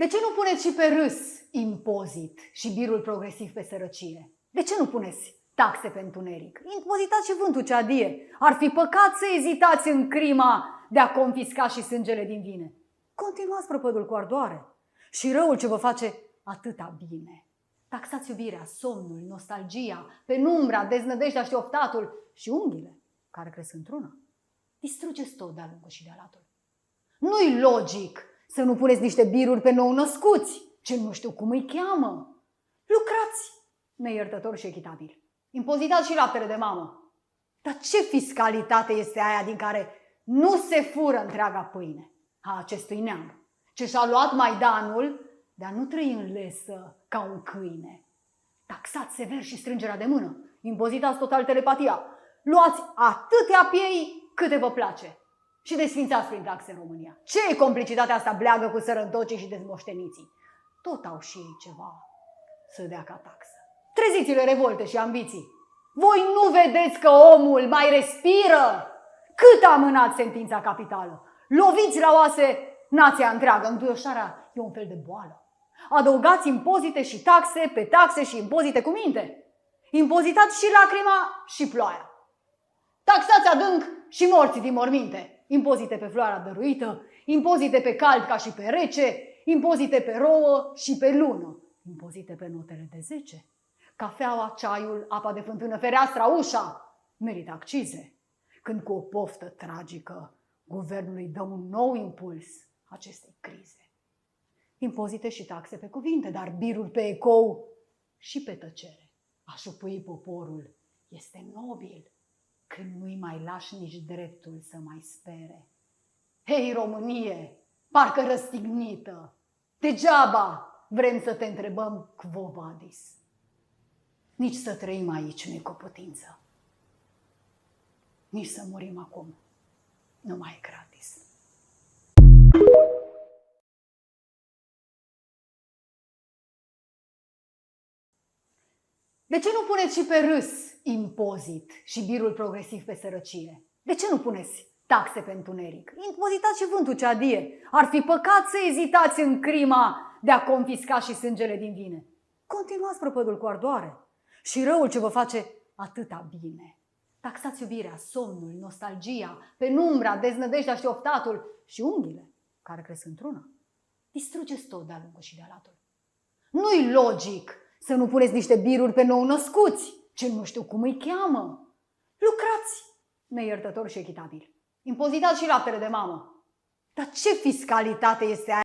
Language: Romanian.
De ce nu puneți și pe râs impozit și birul progresiv pe sărăcie? De ce nu puneți taxe pe întuneric? Impozitați și vântul ce adie. Ar fi păcat să ezitați în crima de a confisca și sângele din vine. Continuați prăpădul cu ardoare și răul ce vă face atâta bine. Taxați iubirea, somnul, nostalgia, penumbra, deznădejdea și oftatul și unghiile care cresc într-una. Distrugeți tot de-a lungul și de-a latul. Nu-i logic să nu puneți niște biruri pe nou-născuți, ce nu știu cum îi cheamă. Lucrați neiertător și echitabil. Impozitați și laptele de mamă. Dar ce fiscalitate este aia din care nu se fură întreaga pâine a acestui neam, ce și-a luat Maidanul de a nu trăi în lesă ca un câine? Taxați sever și strângerea de mână. Impozitați total telepatia. Luați atâtea piei câte vă place. Și desfințați prin taxe în România. Ce e complicitatea asta bleagă cu sărăntocii și dezmoșteniții? Tot au și ei ceva să dea ca taxă. Treziți-le revolte și ambiții. Voi nu vedeți că omul mai respiră? Cât amânați sentința capitală? Loviți la oase nația întreagă. Înduioșarea e un fel de boală. Adăugați impozite și taxe pe taxe și impozite cu minte. Impozitați și lacrima și ploaia. Taxați adânc și morții din morminte. Impozite pe floarea dăruită, impozite pe cald ca și pe rece, impozite pe rouă și pe lună, impozite pe notele de 10. Cafeaua, ceaiul, apa de fântână, fereastra, ușa merită accize. Când cu o poftă tragică guvernul îi dă un nou impuls acestei crize. Impozite și taxe pe cuvinte, dar biruri pe ecou și pe tăcere. A șupui poporul este nobil când nu-i mai lași nici dreptul să mai spere. Hei, Românie, parcă răstignită, degeaba vrem să te întrebăm quo vadis. Nici să trăim aici nu-i cu putință, nici să murim acum nu mai e gratis. De ce nu puneți și pe râs impozit și birul progresiv pe sărăcie? De ce nu puneți taxe pe întuneric? Impozitați și vântul ce adie. Ar fi păcat să ezitați în crima de a confisca și sângele din vine. Continuați prăpădul cu ardoare și răul ce vă face atâta bine. Taxați iubirea, somnul, nostalgia, penumbra, deznădejdea și oftatul și unghiile care cresc într-una. Distrugeți tot de-a lungul și de-a latul. Nu-i logic să nu puneți niște biruri pe nou-născuți, ce nu știu cum îi cheamă. Lucrați neiertător și echitabil. Impozitați și laptele de mamă. Dar ce fiscalitate este aia